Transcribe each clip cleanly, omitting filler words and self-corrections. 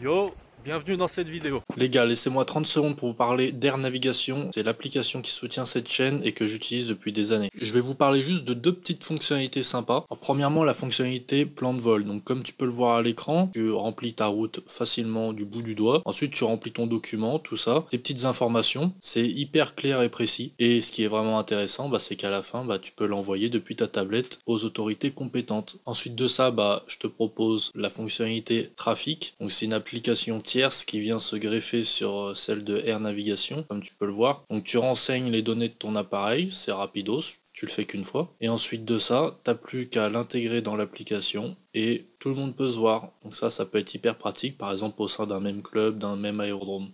Yo, bienvenue dans cette vidéo. Les gars, laissez-moi 30 secondes pour vous parler d'Air Navigation. C'est l'application qui soutient cette chaîne et que j'utilise depuis des années. Je vais vous parler juste de deux petites fonctionnalités sympas. Alors, premièrement, la fonctionnalité plan de vol. Donc comme tu peux le voir à l'écran, tu remplis ta route facilement du bout du doigt. Ensuite, tu remplis ton document, tout ça. Tes petites informations. C'est hyper clair et précis. Et ce qui est vraiment intéressant, c'est qu'à la fin, tu peux l'envoyer depuis ta tablette aux autorités compétentes. Ensuite de ça, je te propose la fonctionnalité trafic. Donc c'est une application tierce qui vient se greffer sur celle de Air Navigation, comme tu peux le voir. Donc tu renseignes les données de ton appareil, c'est rapidos, tu le fais qu'une fois. Et ensuite de ça, t'as plus qu'à l'intégrer dans l'application et tout le monde peut se voir. Donc ça peut être hyper pratique, par exemple au sein d'un même club, d'un même aérodrome.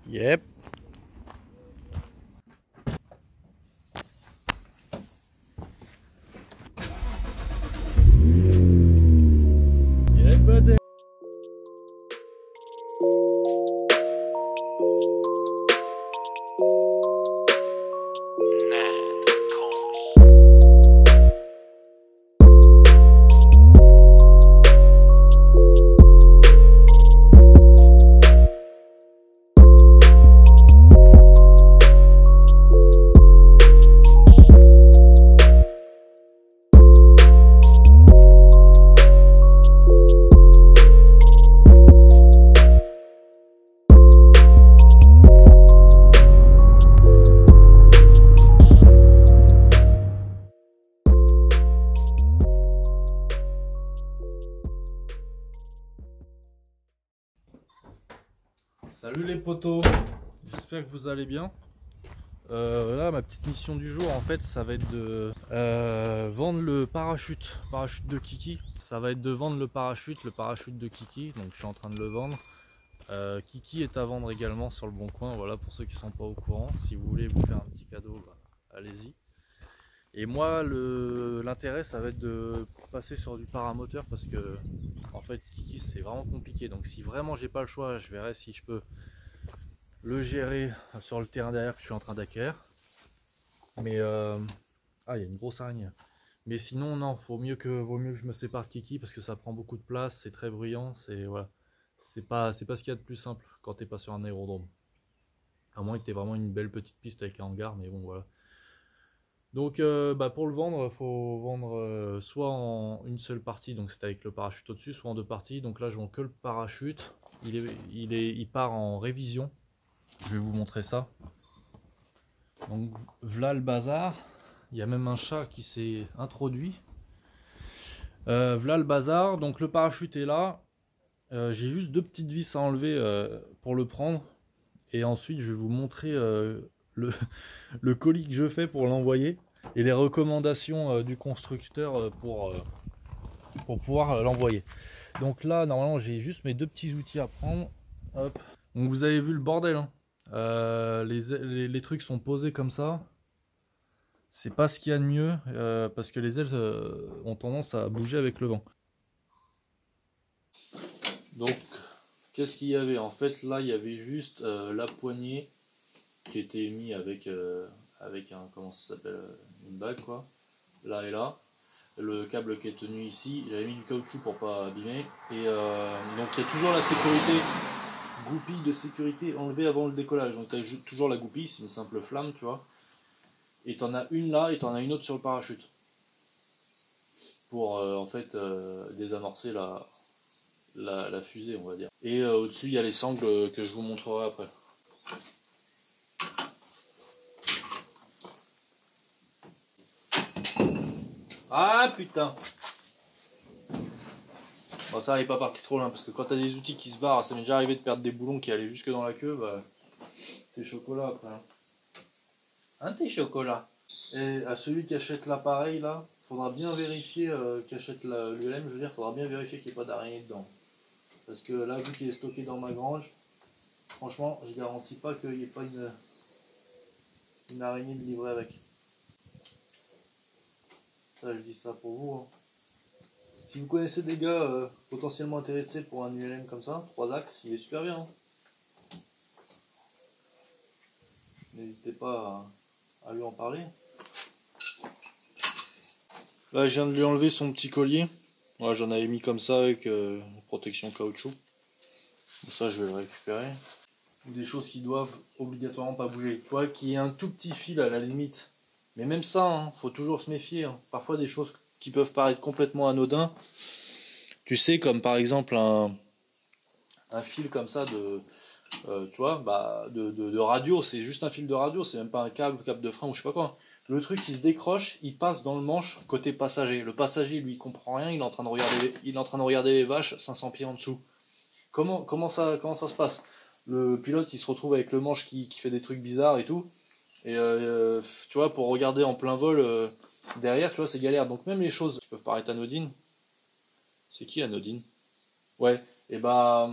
Yep. Yeah, buddy. Salut les potos, j'espère que vous allez bien. Là ma petite mission du jour en fait ça va être de vendre le parachute de Kiki. Ça va être de vendre le parachute de Kiki, donc je suis en train de le vendre. Kiki est à vendre également sur le Bon Coin, voilà, pour ceux qui ne sont pas au courant. Si vous voulez vous faire un petit cadeau, allez-y. Et moi l'intérêt ça va être de passer sur du paramoteur parce que en fait Kiki c'est vraiment compliqué, donc si vraiment j'ai pas le choix je verrai si je peux le gérer sur le terrain derrière que je suis en train d'acquérir. Mais ah, il y a une grosse araignée. Mais sinon non, vaut mieux que je me sépare de Kiki parce que ça prend beaucoup de place, c'est très bruyant, voilà. C'est pas ce qu'il y a de plus simple quand t'es pas sur un aérodrome. À moins que t'aies vraiment une belle petite piste avec un hangar, mais bon voilà. Donc pour le vendre, faut vendre soit en une seule partie, donc c'est avec le parachute au-dessus, soit en deux parties. Donc là je vends que le parachute, il part en révision. Je vais vous montrer ça. Donc voilà le bazar. Il y a même un chat qui s'est introduit. Voilà le bazar. Donc le parachute est là. J'ai juste deux petites vis à enlever pour le prendre. Et ensuite je vais vous montrer le colis que je fais pour l'envoyer. Et les recommandations du constructeur pour pouvoir l'envoyer. Donc là normalement j'ai juste mes deux petits outils à prendre. Hop. Donc vous avez vu le bordel, hein. Les trucs sont posés comme ça. C'est pas ce qu'il y a de mieux parce que les ailes ont tendance à bouger avec le vent. Donc qu'est-ce qu'il y avait? En fait là il y avait juste la poignée qui était mise avec un, comment ça s'appelle, une bague quoi, là et là. Le câble qui est tenu ici, j'avais mis du caoutchouc pour pas abîmer. Et donc il y a toujours la sécurité, goupille de sécurité enlevée avant le décollage. Donc tu as toujours la goupille, c'est une simple flamme, tu vois. Et tu en as une là et tu en as une autre sur le parachute. Pour en fait désamorcer la fusée, on va dire. Et au-dessus, il y a les sangles que je vous montrerai après. Ah putain! Bon, ça n'est pas parti trop loin parce que quand tu as des outils qui se barrent, ça m'est déjà arrivé de perdre des boulons qui allaient jusque dans la queue, t'es chocolat après. Hein, t'es chocolat. Et à celui qui achète l'appareil là, faudra bien vérifier, qui achète l'ULM, je veux dire, faudra bien vérifier qu'il n'y ait pas d'araignée dedans. Parce que là, vu qu'il est stocké dans ma grange, franchement, je garantis pas qu'il n'y ait pas une araignée de livrer avec. Ça, je dis ça pour vous. Hein. Si vous connaissez des gars potentiellement intéressés pour un ULM comme ça, 3 axes, il est super bien. Hein. N'hésitez pas à lui en parler. Là, je viens de lui enlever son petit collier Moi j'en avais mis comme ça avec protection caoutchouc. Bon, ça je vais le récupérer. Ou des choses qui doivent obligatoirement pas bouger. Tu vois, qu'il y ait un tout petit fil à la limite. Mais même ça, hein, faut toujours se méfier. Hein. Parfois des choses qui peuvent paraître complètement anodins. Tu sais, comme par exemple un fil comme ça de, tu vois, bah, de radio. C'est juste un fil de radio, c'est même pas un câble de frein ou je sais pas quoi. Le truc il se décroche, il passe dans le manche côté passager. Le passager lui il comprend rien, il est en train de regarder les vaches 500 pieds en dessous. Comment ça se passe? Le pilote il se retrouve avec le manche qui fait des trucs bizarres et tout. Et tu vois, pour regarder en plein vol derrière, tu vois, c'est galère. Donc même les choses qui peuvent paraître anodines. C'est qui anodine? Ouais, et bah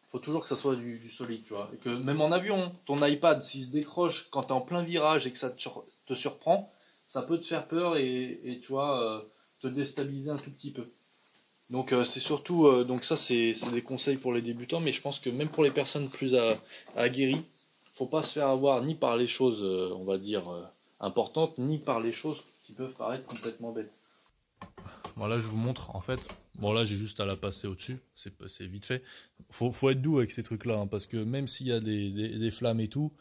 faut toujours que ça soit du solide, tu vois. Et que même en avion, ton iPad, s'il se décroche quand t'es en plein virage et que ça te surprend, ça peut te faire peur et tu vois, te déstabiliser un tout petit peu. Donc c'est surtout, donc ça c'est des conseils pour les débutants, mais je pense que même pour les personnes plus aguerries, faut pas se faire avoir ni par les choses, on va dire, importantes, ni par les choses qui peuvent paraître complètement bêtes. Bon là je vous montre en fait. Bon là j'ai juste à la passer au-dessus, c'est vite fait. Faut être doux avec ces trucs-là, hein, parce que même s'il y a des flammes et tout,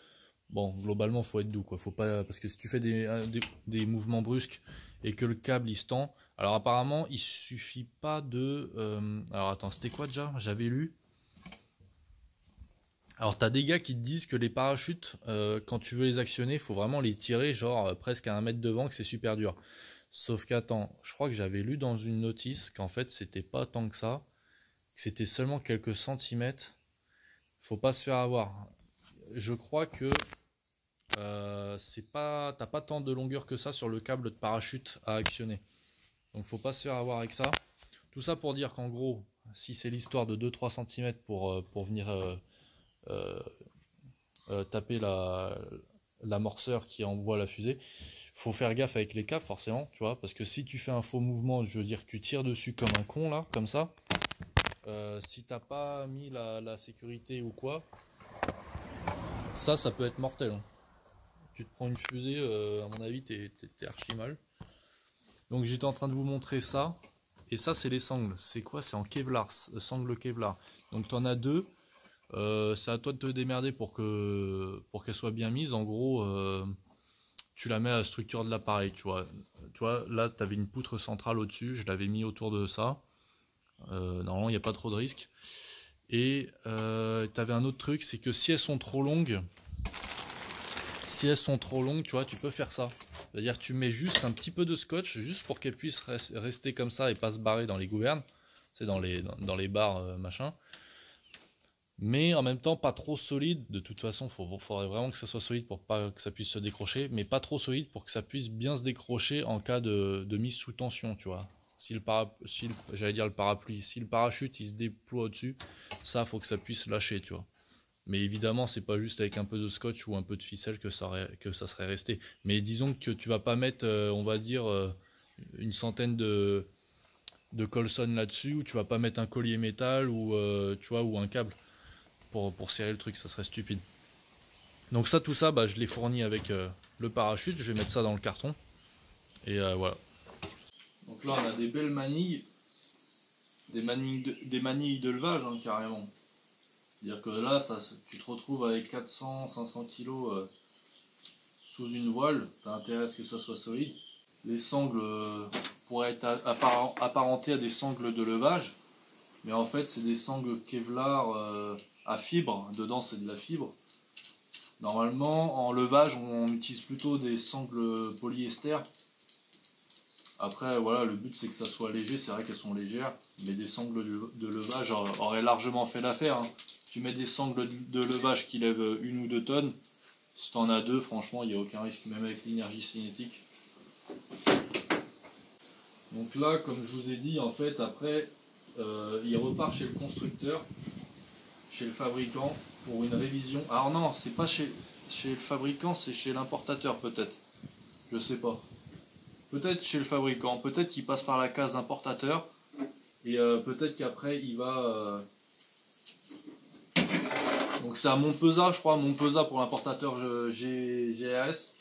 bon globalement faut être doux quoi. Faut pas, parce que si tu fais des mouvements brusques et que le câble il se tend, alors apparemment il suffit pas de... alors attends, c'était quoi déjà? J'avais lu. Alors t'as des gars qui te disent que les parachutes, quand tu veux les actionner, faut vraiment les tirer genre presque à 1 mètre devant, que c'est super dur. Sauf qu'attends, je crois que j'avais lu dans une notice qu'en fait c'était pas tant que ça, que c'était seulement quelques centimètres. Faut pas se faire avoir. Je crois que c'est pas, t'as pas tant de longueur que ça sur le câble de parachute à actionner. Donc faut pas se faire avoir avec ça. Tout ça pour dire qu'en gros, si c'est l'histoire de 2-3 cm pour venir euh, taper l'amorceur qui envoie la fusée, faut faire gaffe avec les câbles forcément, tu vois, parce que si tu fais un faux mouvement, je veux dire que tu tires dessus comme un con là, comme ça, si t'as pas mis la sécurité ou quoi, ça peut être mortel. Hein. Tu te prends une fusée, à mon avis, t'es archi mal. Donc j'étais en train de vous montrer ça, et ça c'est les sangles. C'est quoi? C'est en Kevlar, sangle Kevlar. Donc t'en as deux. C'est à toi de te démerder pour qu'elle soit bien mise. En gros, tu la mets à la structure de l'appareil, tu vois. Tu vois, là, tu avais une poutre centrale au-dessus, je l'avais mis autour de ça. Normalement, il n'y a pas trop de risques. Et tu avais un autre truc, c'est que si elles sont trop longues, tu vois, tu peux faire ça. C'est-à-dire tu mets juste un petit peu de scotch, juste pour qu'elles puissent rester comme ça et pas se barrer dans les gouvernes. C'est dans les barres, machin. Mais en même temps pas trop solide. De toute façon, faudrait vraiment que ça soit solide pour pas que ça puisse se décrocher, mais pas trop solide pour que ça puisse bien se décrocher en cas de mise sous tension, tu vois. J'allais dire le parapluie, si le parachute il se déploie au-dessus, ça faut que ça puisse lâcher, tu vois. Mais évidemment, c'est pas juste avec un peu de scotch ou un peu de ficelle que ça serait resté. Mais disons que tu vas pas mettre, on va dire, une centaine de Colson là-dessus, ou tu vas pas mettre un collier métal ou tu vois, ou un câble pour serrer le truc, ça serait stupide. Donc ça, tout ça, bah, je l'ai fourni avec le parachute, je vais mettre ça dans le carton. Et voilà. Donc là, on a des belles manilles, des manilles de levage, hein, carrément. C'est-à-dire que là, tu te retrouves avec 400-500 kg sous une voile, tu as intérêt à ce que ça soit solide. Les sangles pourraient être apparentés à des sangles de levage, mais en fait, c'est des sangles Kevlar à fibre, dedans c'est de la fibre. Normalement, en levage, on utilise plutôt des sangles polyester. Après, voilà, le but c'est que ça soit léger, c'est vrai qu'elles sont légères, mais des sangles de levage auraient largement fait l'affaire. Hein. Tu mets des sangles de levage qui lèvent 1 ou 2 tonnes, si t'en as deux, franchement, il n'y a aucun risque, même avec l'énergie cinétique. Donc là, comme je vous ai dit, en fait, après, il repart chez le constructeur, chez le fabricant, pour une révision. Alors non, c'est pas chez le fabricant, c'est chez l'importateur peut-être. Je sais pas. Peut-être chez le fabricant, peut-être qu'il passe par la case importateur, et peut-être qu'après il va... Donc c'est à Montpezat, je crois, Montpezat pour l'importateur GRS.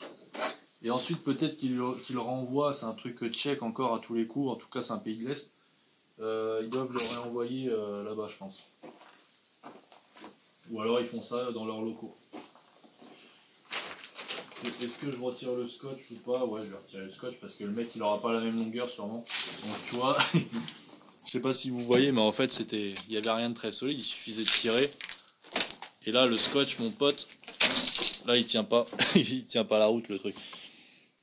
Et ensuite peut-être qu'il le renvoie, c'est un truc tchèque encore à tous les coups, en tout cas c'est un pays de l'Est. ils doivent le réenvoyer là-bas, je pense. Ou alors ils font ça dans leurs locaux. Est-ce que je retire le scotch ou pas? Ouais, je vais retirer le scotch parce que le mec il aura pas la même longueur sûrement. Donc tu vois, je sais pas si vous voyez, mais en fait il y avait rien de très solide, il suffisait de tirer. Et là le scotch, mon pote, là il tient pas, il tient pas la route le truc.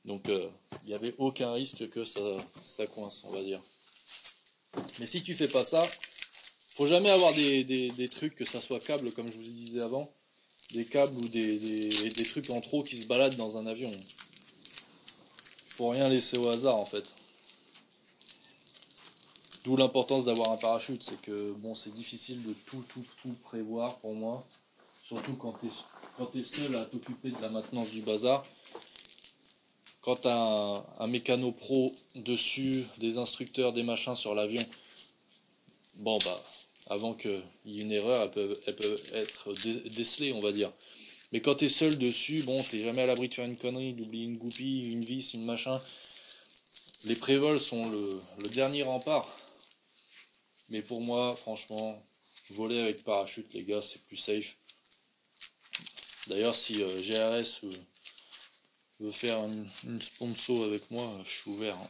Donc il n'y avait aucun risque que ça coince, on va dire. Mais si tu fais pas ça, faut jamais avoir des trucs, que ça soit câble comme je vous disais avant, des câbles ou des trucs en trop qui se baladent dans un avion. Faut rien laisser au hasard en fait. D'où l'importance d'avoir un parachute, c'est que bon, c'est difficile de tout prévoir pour moi, surtout quand t'es seul à t'occuper de la maintenance du bazar. Quand t'as un mécano pro dessus, des instructeurs, des machins sur l'avion, bon bah avant qu'il y ait une erreur, elles peuvent être décelées, on va dire. Mais quand t'es seul dessus, bon, t'es jamais à l'abri de faire une connerie, d'oublier une goupille, une vis, une machin. Les prévols sont le dernier rempart. Mais pour moi, franchement, voler avec parachute, les gars, c'est plus safe. D'ailleurs, si GRS veut faire une sponsor avec moi, je suis ouvert. Hein.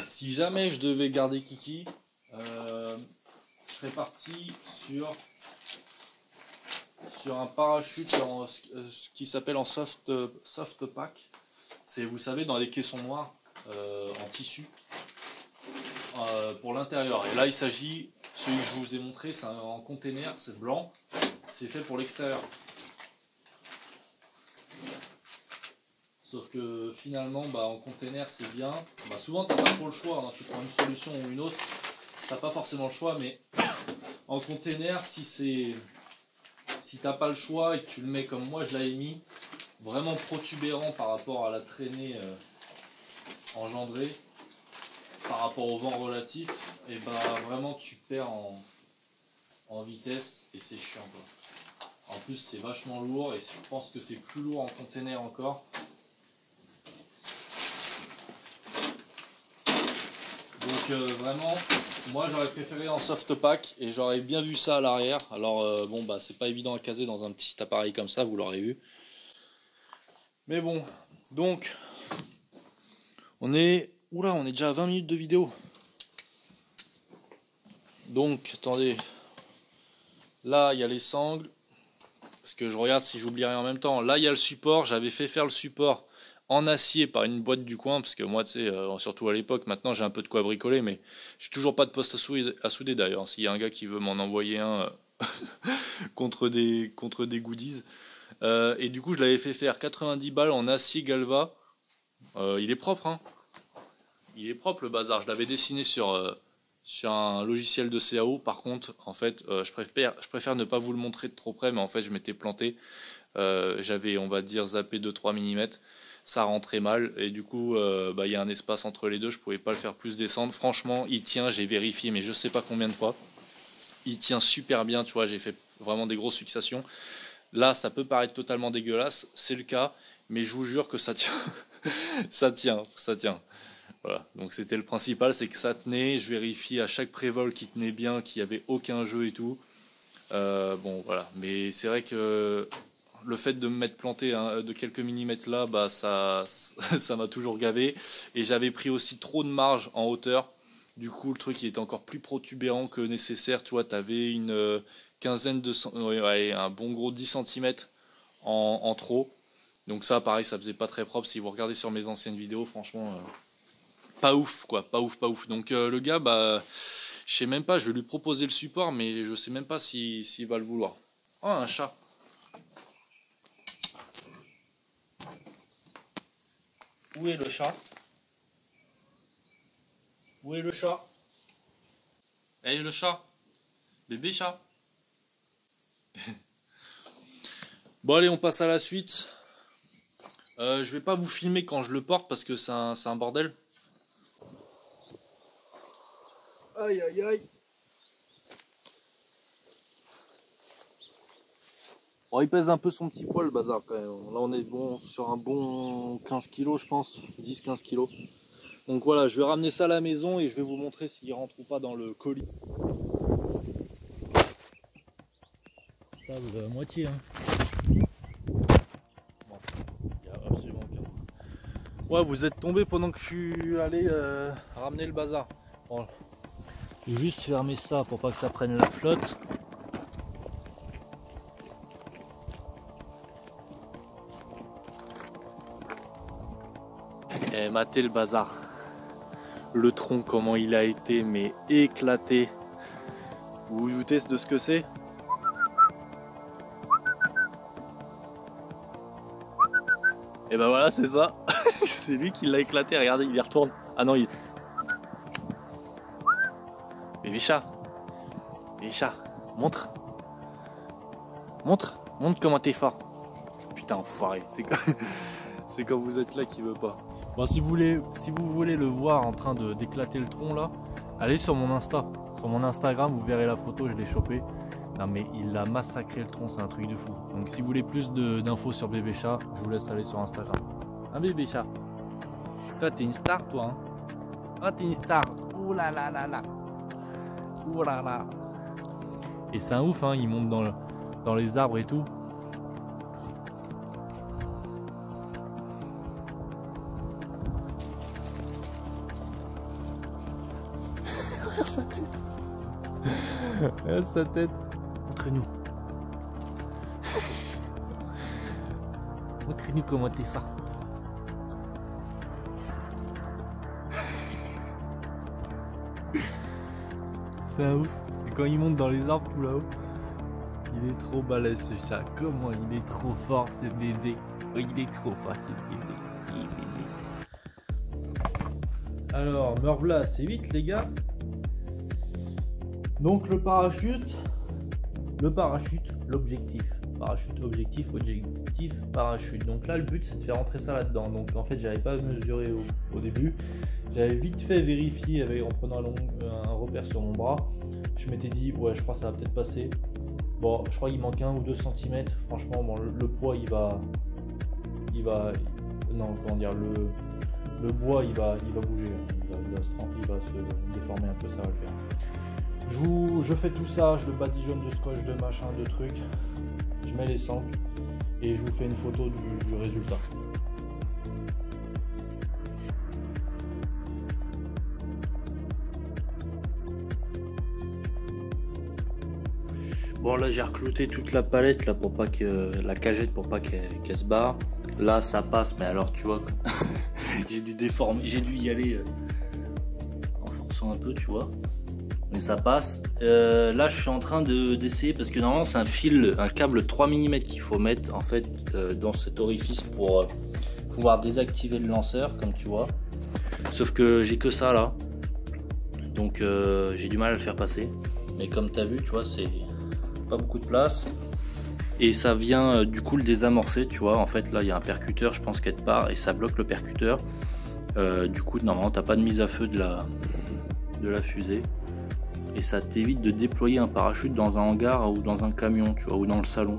Si jamais je devais garder Kiki, je serais parti sur un parachute ce qui s'appelle en soft pack. C'est, vous savez, dans les caissons noirs en tissu pour l'intérieur. Et là, il s'agit, celui que je vous ai montré, c'est en container, c'est blanc, c'est fait pour l'extérieur. Sauf que finalement, bah, en container, c'est bien. Bah, souvent, tu n'as pas trop le choix. Hein. Tu prends une solution ou une autre, tu n'as pas forcément le choix. Mais en container, si t'as pas le choix et que tu le mets comme moi je l'avais mis, vraiment protubérant par rapport à la traînée engendrée, par rapport au vent relatif, et bah vraiment tu perds en vitesse et c'est chiant quoi. En plus c'est vachement lourd et je pense que c'est plus lourd en container encore. Donc vraiment, moi j'aurais préféré en soft pack et j'aurais bien vu ça à l'arrière. Alors bon bah c'est pas évident à caser dans un petit appareil comme ça, vous l'aurez vu. Mais bon, donc on est déjà à 20 minutes de vidéo. Donc attendez, là il y a les sangles, parce que je regarde si j'oublie rien en même temps. Là il y a le support, j'avais fait faire le support en acier par une boîte du coin, parce que moi tu sais, surtout à l'époque, maintenant j'ai un peu de quoi bricoler, mais j'ai toujours pas de poste à souder d'ailleurs. S'il y a un gars qui veut m'en envoyer un contre des goodies. Et du coup je l'avais fait faire 90 balles en acier Galva. Il est propre, hein. Il est propre le bazar. Je l'avais dessiné sur un logiciel de CAO. Par contre, en fait, je préfère ne pas vous le montrer de trop près, mais en fait, je m'étais planté. J'avais, on va dire, zappé 2-3 mm. Ça rentrait mal et du coup, bah, y a un espace entre les deux. Je pouvais pas le faire plus descendre. Franchement, il tient. J'ai vérifié, mais je sais pas combien de fois. Il tient super bien. Tu vois, j'ai fait vraiment des grosses fixations. Là, ça peut paraître totalement dégueulasse. C'est le cas, mais je vous jure que ça tient. Ça tient. Voilà, donc c'était le principal, c'est que ça tenait. Je vérifie à chaque prévol qu'il tenait bien, qu'il n'y avait aucun jeu et tout. Bon, voilà, mais c'est vrai que le fait de me mettre planté de quelques millimètres là, bah ça m'a toujours gavé. Et j'avais pris aussi trop de marge en hauteur. Du coup, le truc il était encore plus protubérant que nécessaire. Tu vois, t'avais une quinzaine de ouais, un bon gros 10 cm en trop. Donc ça, pareil, ça faisait pas très propre. Si vous regardez sur mes anciennes vidéos, franchement, pas ouf, quoi, pas ouf. Donc le gars, bah, je sais même pas, je vais lui proposer le support, mais je sais même pas s'il va le vouloir. Oh, un chat. Où est le chat? Où est le chat? Eh, le chat? Bébé chat? Bon, allez, on passe à la suite. Je vais pas vous filmer quand je le porte parce que c'est un bordel. Aïe aïe aïe. Bon, il pèse un peu son petit poids le bazar quand même. Là on est bon sur un bon 15 kg je pense, 10-15 kg. Donc voilà, je vais ramener ça à la maison et je vais vous montrer s'il rentre ou pas dans le colis. Stable à moitié. Hein. Bon, il n'y a absolument aucun. Ouais, vous êtes tombé pendant que je suis allé ramener le bazar. Bon, je vais juste fermer ça pour pas que ça prenne la flotte. Et matez le bazar. Le tronc, comment il a été mais éclaté. Vous vous doutez de ce que c'est? Et ben voilà, c'est ça. C'est lui qui l'a éclaté. Regardez, il y retourne. Ah non, il... Bébé chat. Bébé chat, montre. Montre. Montre comment t'es fort. Putain, enfoiré. C'est quand vous êtes là qui veut pas. Bon, si vous voulez le voir en train d'éclater le tronc là, allez sur mon Insta. Sur mon Instagram, vous verrez la photo, je l'ai chopé. Non mais il a massacré le tronc, c'est un truc de fou. Donc si vous voulez plus d'infos sur bébé chat, je vous laisse aller sur Instagram. Un bébé chat. Toi t'es une star toi hein. Ah t'es une star. Ouh là là là là. Ouh là là. Et c'est un ouf hein, il monte dans les arbres et tout. Regarde sa tête. Regarde sa tête. Montre-nous. Montre-nous comment t'es fort. C'est un ouf. Et quand il monte dans les arbres tout là-haut, il est trop balèze ce chat. Comment il est trop fort ce bébé. Oh, il est trop fort ce bébé. Alors, me revoilà assez vite les gars. Donc le parachute, l'objectif. Parachute, objectif, parachute. Donc là le but c'est de faire rentrer ça là-dedans. Donc en fait j'avais pas mesuré au début. J'avais vite fait vérifier en prenant un repère sur mon bras. Je m'étais dit ouais je crois que ça va peut-être passer. Bon je crois qu'il manque 1 ou 2 cm. Franchement bon, le poids il va. Non comment dire le bois il va bouger. Il va se déformer un peu, ça va le faire. Je fais tout ça, je le badigeonne de scotch, de machin, de trucs. Je mets les sangles et je vous fais une photo du résultat. Bon là j'ai reclouté toute la palette là pour pas que la cagette pour pas qu'elle se barre. Là ça passe mais alors tu vois j'ai dû déformer, j'ai dû y aller en forçant un peu tu vois. Mais ça passe. Là je suis en train d'essayer parce que normalement c'est un câble 3 mm qu'il faut mettre en fait dans cet orifice pour pouvoir désactiver le lanceur comme tu vois. Sauf que j'ai que ça là. Donc j'ai du mal à le faire passer. Mais comme tu as vu tu vois c'est pas beaucoup de place. Et ça vient du coup le désamorcer tu vois. En fait là il y a un percuteur je pense quelque part et ça bloque le percuteur. Du coup normalement t'as pas de mise à feu de la fusée. Et ça t'évite de déployer un parachute dans un hangar ou dans un camion, tu vois, ou dans le salon,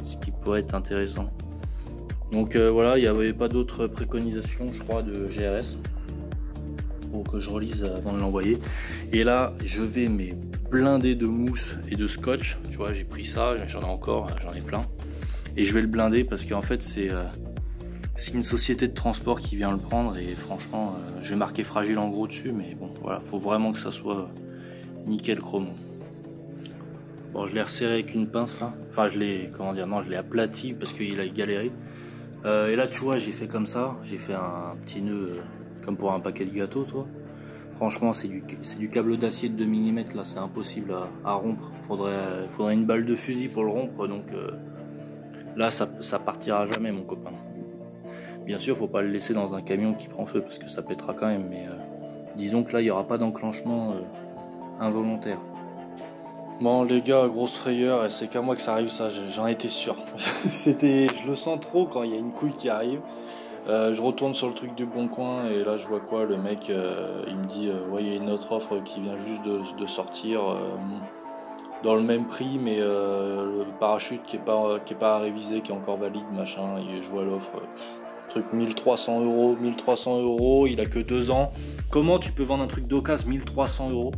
ce qui pourrait être intéressant. Donc voilà, il n'y avait pas d'autres préconisations, je crois, de GRS. Faut que je relise avant de l'envoyer. Et là, je vais mais blinder de mousse et de scotch. Tu vois, j'ai pris ça, j'en ai encore, j'en ai plein. Et je vais le blinder parce qu'en fait, c'est une société de transport qui vient le prendre. Et franchement, je vais marquer fragile en gros dessus, mais bon, voilà, faut vraiment que ça soit nickel chrome. Bon je l'ai resserré avec une pince là. Enfin je l'ai je l'ai aplati parce qu'il a galéré. Et là tu vois j'ai fait comme ça. J'ai fait un petit nœud comme pour un paquet de gâteaux toi. Franchement c'est du câble d'acier de 2 mm là, c'est impossible à rompre. Faudrait une balle de fusil pour le rompre. Donc là ça partira jamais mon copain. Bien sûr faut pas le laisser dans un camion qui prend feu parce que ça pètera quand même. Mais disons que là il n'y aura pas d'enclenchement involontaire. Bon les gars, grosse frayeur, et c'est qu'à moi que ça arrive ça, j'en étais sûr. Je le sens trop quand il y a une couille qui arrive. Je retourne sur le truc du Bon Coin et là je vois quoi, le mec il me dit ouais il y a une autre offre qui vient juste de sortir dans le même prix mais le parachute qui est pas à réviser, qui est encore valide machin, et je vois l'offre. Truc 1300 euros, 1300 euros, il a que 2 ans. Comment tu peux vendre un truc d'occasion 1300 euros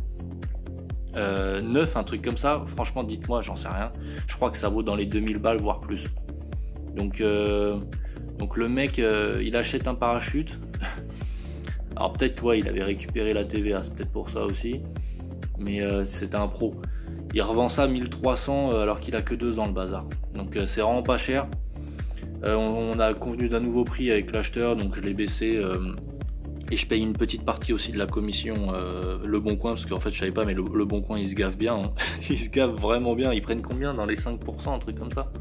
neuf, un truc comme ça? Franchement, dites-moi, j'en sais rien. Je crois que ça vaut dans les 2000 balles, voire plus. Donc le mec, il achète un parachute. Alors peut-être ouais, il avait récupéré la TVA, c'est peut-être pour ça aussi. Mais c'était un pro. Il revend ça 1300 alors qu'il a que 2 ans le bazar. Donc c'est vraiment pas cher. On a convenu d'un nouveau prix avec l'acheteur, donc je l'ai baissé. Et je paye une petite partie aussi de la commission Le Bon Coin, parce qu'en fait je savais pas, mais le Bon Coin il se gaffe bien. Hein. Ils se gaffent vraiment bien. Ils prennent combien? Dans les 5%, un truc comme ça?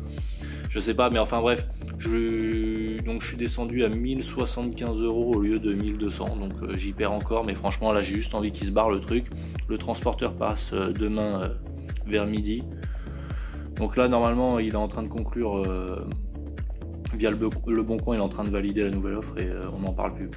Je sais pas, mais enfin bref. Donc je suis descendu à 1075 euros au lieu de 1200, donc j'y perds encore, mais franchement là j'ai juste envie qu'il se barre le truc. Le transporteur passe demain vers midi. Donc là normalement il est en train de conclure via le Bon Coin, il est en train de valider la nouvelle offre et on n'en parle plus.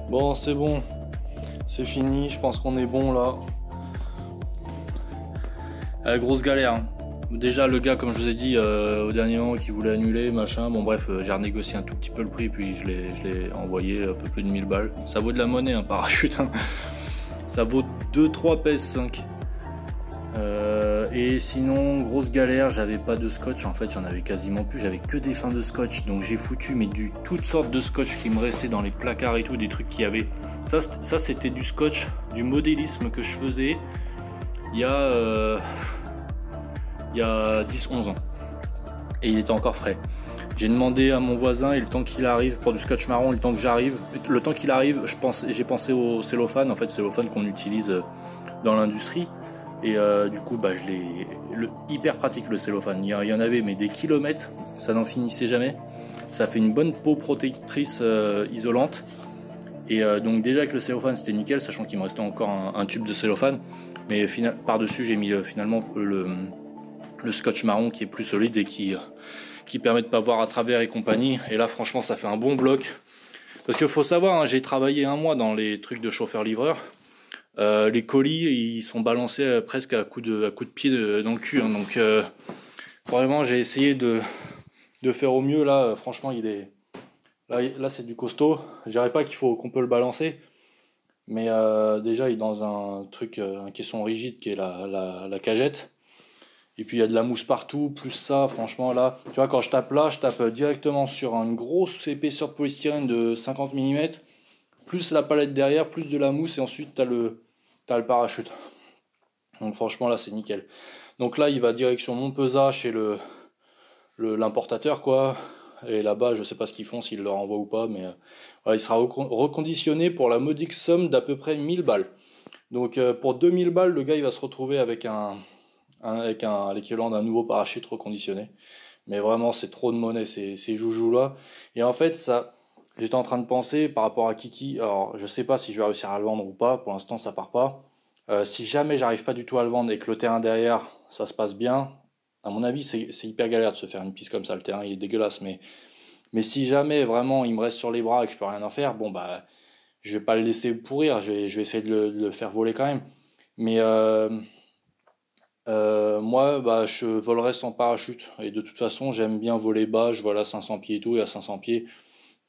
Bon, c'est bon, c'est fini, je pense qu'on est bon là. Grosse galère. Hein. Déjà le gars, comme je vous ai dit au dernier moment, qui voulait annuler, machin, bon bref, j'ai renégocié un tout petit peu le prix, puis je l'ai envoyé un peu plus de 1000 balles. Ça vaut de la monnaie un parachute, hein. Ça vaut 2-3 PS5. Et sinon, grosse galère, j'avais pas de scotch, en fait j'en avais quasiment plus, j'avais que des fins de scotch, donc j'ai foutu mais toutes sortes de scotch qui me restaient dans les placards et tout, des trucs qu'il y avait. Ça c'était du scotch, du modélisme que je faisais il y a 10-11 ans, et il était encore frais. J'ai demandé à mon voisin, et le temps qu'il arrive, pour du scotch marron, le temps qu'il arrive, j'ai pensé au cellophane, en fait cellophane qu'on utilise dans l'industrie. Et du coup bah, hyper pratique le cellophane, il y en avait mais des kilomètres, ça n'en finissait jamais. Ça fait une bonne peau protectrice isolante. Et donc déjà avec le cellophane c'était nickel, sachant qu'il me restait encore un tube de cellophane. Mais par-dessus j'ai mis finalement le scotch marron qui est plus solide et qui permet de pas voir à travers et compagnie. Et là franchement ça fait un bon bloc. Parce qu'il faut savoir, hein, j'ai travaillé 1 mois dans les trucs de chauffeur-livreur. Les colis ils sont balancés presque à coups de pied dans le cul, hein, donc vraiment j'ai essayé de faire au mieux. Là franchement il est là c'est du costaud. Je dirais pas qu'on peut le balancer, mais déjà il est dans un truc un caisson rigide qui est la cagette, et puis il y a de la mousse partout, plus ça franchement là tu vois, quand je tape là, je tape directement sur une grosse épaisseur de polystyrène de 50 mm, plus la palette derrière, plus de la mousse, et ensuite t'as le parachute. Donc franchement là c'est nickel. Donc là il va direction Montpezat chez l'importateur quoi. Et là-bas je sais pas ce qu'ils font, s'ils le renvoient ou pas, mais voilà, il sera reconditionné pour la modique somme d'à peu près 1000 balles. Donc pour 2000 balles le gars il va se retrouver avec l'équivalent d'un nouveau parachute reconditionné. Mais vraiment c'est trop de monnaie ces joujoux là. Et en fait ça, j'étais en train de penser par rapport à Kiki, alors je sais pas si je vais réussir à le vendre ou pas, pour l'instant ça part pas. Si jamais j'arrive pas du tout à le vendre et que le terrain derrière ça se passe bien, à mon avis c'est hyper galère de se faire une piste comme ça, le terrain il est dégueulasse, mais si jamais vraiment il me reste sur les bras et que je peux rien en faire, bon bah je vais pas le laisser pourrir, je vais essayer de le faire voler quand même. Mais moi bah je volerai sans parachute, et de toute façon j'aime bien voler bas, je vole à 500 pieds et tout, et à 500 pieds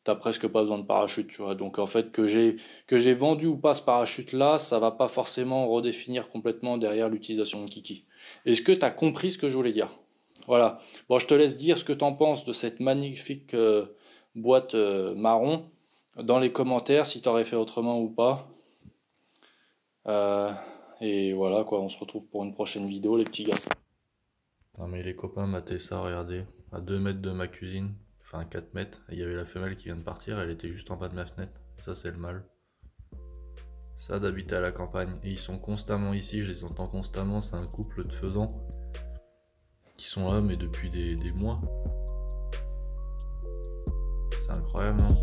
t'as presque pas besoin de parachute, tu vois. Donc en fait que j'ai vendu ou pas ce parachute là, ça va pas forcément redéfinir complètement derrière l'utilisation de Kiki. Est-ce que t'as compris ce que je voulais dire? Voilà. Bon, je te laisse dire ce que t'en penses de cette magnifique boîte marron dans les commentaires, si t'aurais fait autrement ou pas. Et voilà quoi, on se retrouve pour une prochaine vidéo les petits gars. Non mais les copains, matez ça, regardez, à 2 mètres de ma cuisine. Enfin 4 mètres, et il y avait la femelle qui vient de partir, elle était juste en bas de ma fenêtre. Ça c'est le mâle. Ça d'habiter à la campagne, et ils sont constamment ici, je les entends constamment. C'est un couple de faisans qui sont là mais depuis des mois. C'est incroyable, hein.